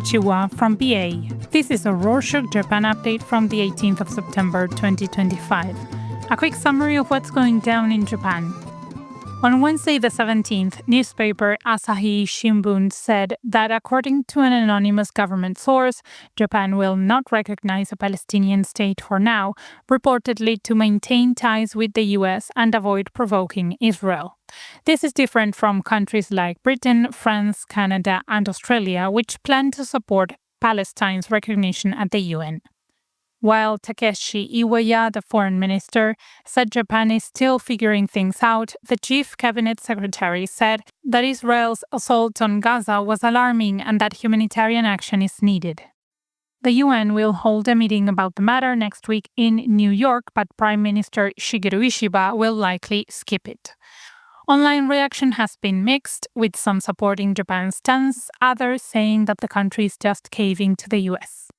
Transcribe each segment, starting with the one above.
Konnichiwa from BA. This is a Rorschach Japan update from the 18th of September 2025. A quick summary of what's going down in Japan. On Wednesday the 17th, newspaper Asahi Shimbun said that according to an anonymous government source, Japan will not recognize a Palestinian state for now, reportedly to maintain ties with the US and avoid provoking Israel. This is different from countries like Britain, France, Canada, and Australia, which plan to support Palestine's recognition at the UN. While Takeshi Iwaya, the foreign minister, said Japan is still figuring things out, the chief cabinet secretary said that Israel's assault on Gaza was alarming and that humanitarian action is needed. The UN will hold a meeting about the matter next week in New York, but Prime Minister Shigeru Ishiba will likely skip it. Online reaction has been mixed, with some supporting Japan's stance, others saying that the country is just caving to the US.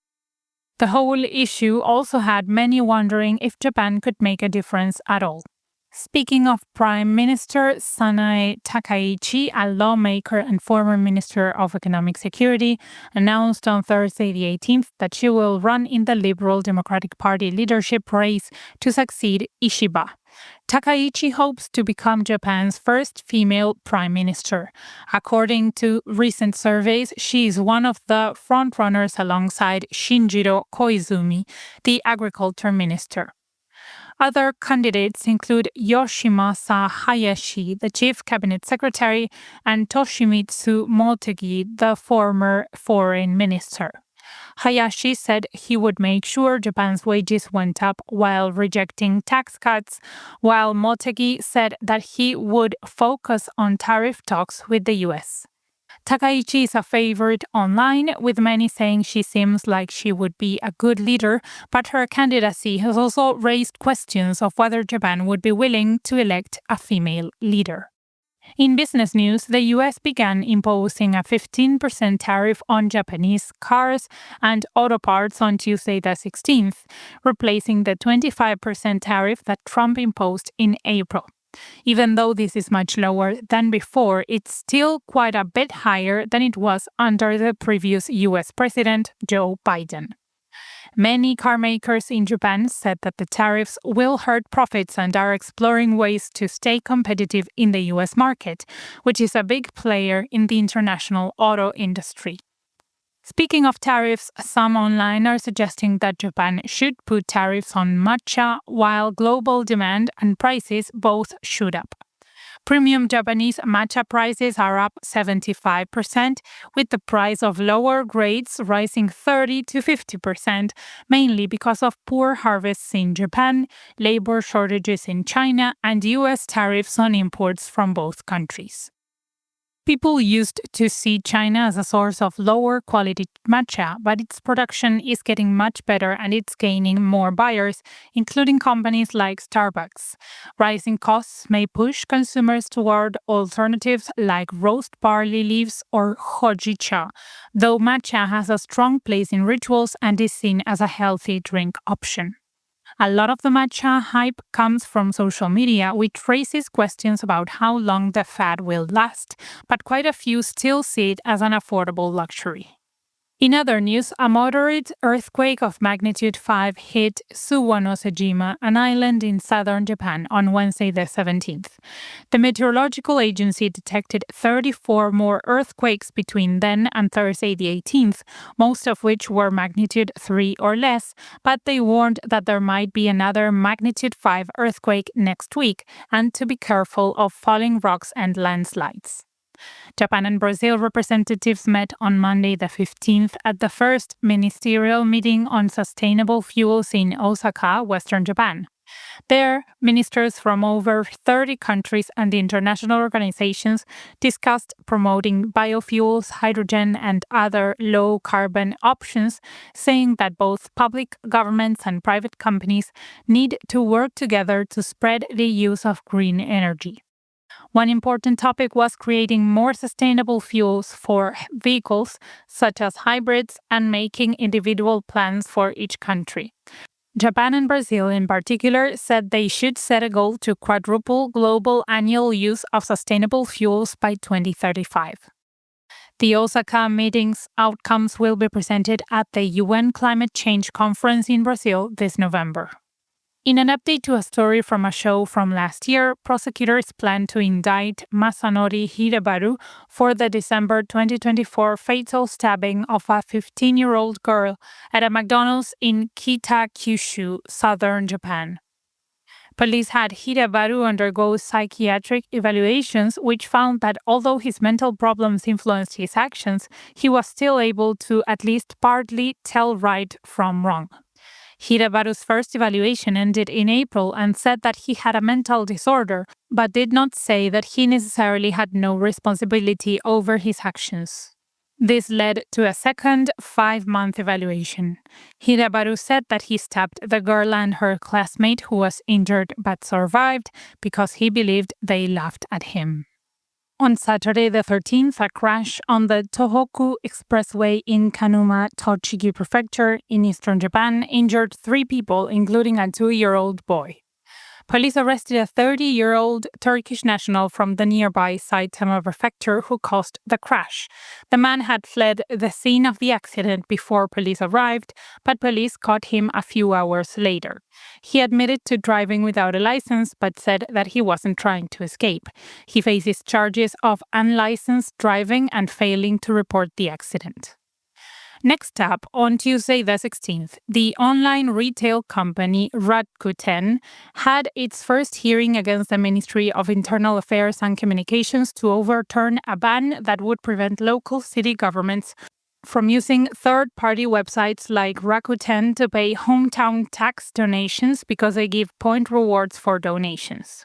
The whole issue also had many wondering if Japan could make a difference at all. Speaking of Prime Minister Sanae Takaichi, a lawmaker and former Minister of Economic Security, announced on Thursday the 18th that she will run in the Liberal Democratic Party leadership race to succeed Ishiba. Takaichi hopes to become Japan's first female prime minister. According to recent surveys, she is one of the frontrunners alongside Shinjiro Koizumi, the agriculture minister. Other candidates include Yoshimasa Hayashi, the chief cabinet secretary, and Toshimitsu Motegi, the former foreign minister. Hayashi said he would make sure Japan's wages went up while rejecting tax cuts, while Motegi said that he would focus on tariff talks with the US. Takaichi is a favorite online, with many saying she seems like she would be a good leader, but her candidacy has also raised questions of whether Japan would be willing to elect a female leader. In business news, the US began imposing a 15% tariff on Japanese cars and auto parts on Tuesday the 16th, replacing the 25% tariff that Trump imposed in April. Even though this is much lower than before, it's still quite a bit higher than it was under the previous US President, Joe Biden. Many car makers in Japan said that the tariffs will hurt profits and are exploring ways to stay competitive in the US market, which is a big player in the international auto industry. Speaking of tariffs, some online are suggesting that Japan should put tariffs on matcha, while global demand and prices both shoot up. Premium Japanese matcha prices are up 75%, with the price of lower grades rising 30 to 50%, mainly because of poor harvests in Japan, labor shortages in China, and US tariffs on imports from both countries. People used to see China as a source of lower quality matcha, but its production is getting much better and it's gaining more buyers, including companies like Starbucks. Rising costs may push consumers toward alternatives like roast barley leaves or hojicha, though matcha has a strong place in rituals and is seen as a healthy drink option. A lot of the matcha hype comes from social media, which raises questions about how long the fad will last, but quite a few still see it as an affordable luxury. In other news, a moderate earthquake of magnitude 5 hit Suwanosejima, an island in southern Japan, on Wednesday the 17th. The meteorological agency detected 34 more earthquakes between then and Thursday the 18th, most of which were magnitude 3 or less, but they warned that there might be another magnitude 5 earthquake next week and to be careful of falling rocks and landslides. Japan and Brazil representatives met on Monday the 15th at the first ministerial meeting on sustainable fuels in Osaka, Western Japan. There, ministers from over 30 countries and international organizations discussed promoting biofuels, hydrogen, and other low-carbon options, saying that both public governments and private companies need to work together to spread the use of green energy. One important topic was creating more sustainable fuels for vehicles, such as hybrids, and making individual plans for each country. Japan and Brazil in particular said they should set a goal to quadruple global annual use of sustainable fuels by 2035. The Osaka meeting's outcomes will be presented at the UN Climate Change Conference in Brazil this November. In an update to a story from a show from last year, prosecutors plan to indict Masanori Hirabaru for the December 2024 fatal stabbing of a 15-year-old girl at a McDonald's in Kita-Kyushu, southern Japan. Police had Hirabaru undergo psychiatric evaluations, which found that although his mental problems influenced his actions, he was still able to at least partly tell right from wrong. Hirabaru's first evaluation ended in April and said that he had a mental disorder, but did not say that he necessarily had no responsibility over his actions. This led to a second 5-month evaluation. Hirabaru said that he stabbed the girl and her classmate who was injured but survived because he believed they laughed at him. On Saturday the 13th, a crash on the Tohoku expressway in Kanuma, Tochigi Prefecture in eastern Japan injured 3 people, including a 2-year-old boy. Police arrested a 30-year-old Turkish national from the nearby Saitama Prefecture who caused the crash. The man had fled the scene of the accident before police arrived, but police caught him a few hours later. He admitted to driving without a license, but said that he wasn't trying to escape. He faces charges of unlicensed driving and failing to report the accident. Next up, on Tuesday the 16th, the online retail company Rakuten had its first hearing against the Ministry of Internal Affairs and Communications to overturn a ban that would prevent local city governments from using third-party websites like Rakuten to pay hometown tax donations because they give point rewards for donations.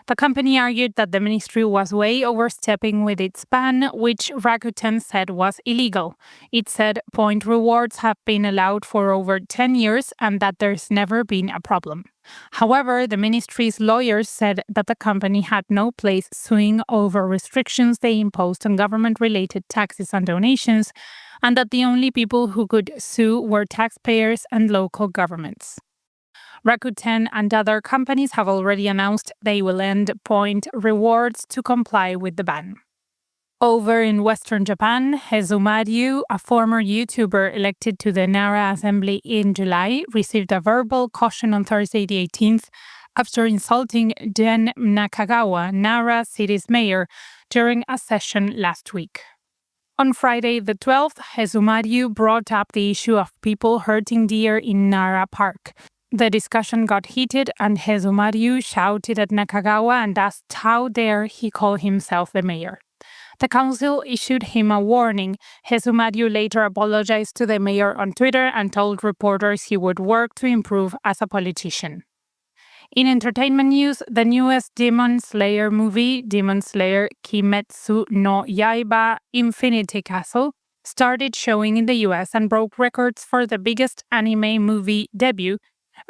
The company argued that the ministry was way overstepping with its ban, which Rakuten said was illegal. It said point rewards have been allowed for over 10 years and that there's never been a problem. However, the ministry's lawyers said that the company had no place suing over restrictions they imposed on government-related taxes and donations, and that the only people who could sue were taxpayers and local governments. Rakuten and other companies have already announced they will end point rewards to comply with the ban. Over in Western Japan, Hezumaryu, a former YouTuber elected to the Nara Assembly in July, received a verbal caution on Thursday the 18th after insulting Den Nakagawa, Nara city's mayor, during a session last week. On Friday the 12th, Hezumaryu brought up the issue of people hurting deer in Nara Park. The discussion got heated and Hezumaryu shouted at Nakagawa and asked how dare he call himself the mayor. The council issued him a warning. Hezumaryu later apologized to the mayor on Twitter and told reporters he would work to improve as a politician. In entertainment news, the newest Demon Slayer movie, Demon Slayer Kimetsu no Yaiba Infinity Castle, started showing in the US and broke records for the biggest anime movie debut,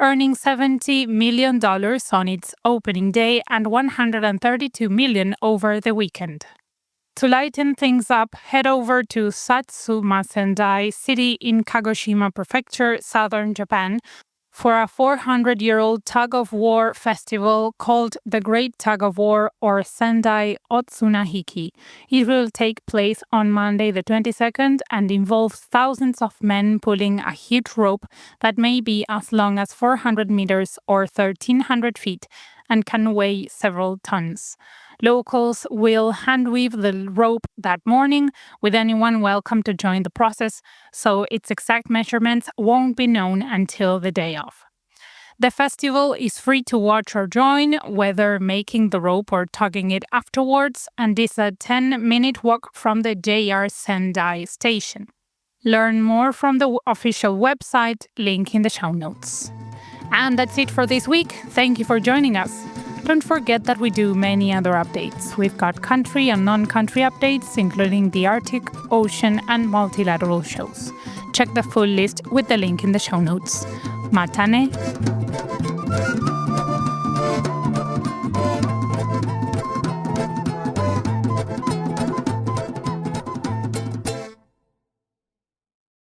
earning $70 million on its opening day and $132 million over the weekend. To lighten things up, head over to Satsuma Sendai City in Kagoshima Prefecture, southern Japan, for a 400-year-old tug-of-war festival called the Great Tug-of-War or Sendai Otsunahiki. It will take place on Monday the 22nd and involves thousands of men pulling a huge rope that may be as long as 400 meters or 1,300 feet and can weigh several tons. Locals will handweave the rope that morning, with anyone welcome to join the process, so its exact measurements won't be known until the day of. The festival is free to watch or join, whether making the rope or tugging it afterwards, and is a 10-minute walk from the JR Sendai station. Learn more from the official website, link in the show notes. And that's it for this week. Thank you for joining us. Don't forget that we do many other updates. We've got country and non-country updates, including the Arctic, ocean, and multilateral shows. Check the full list with the link in the show notes. Matane.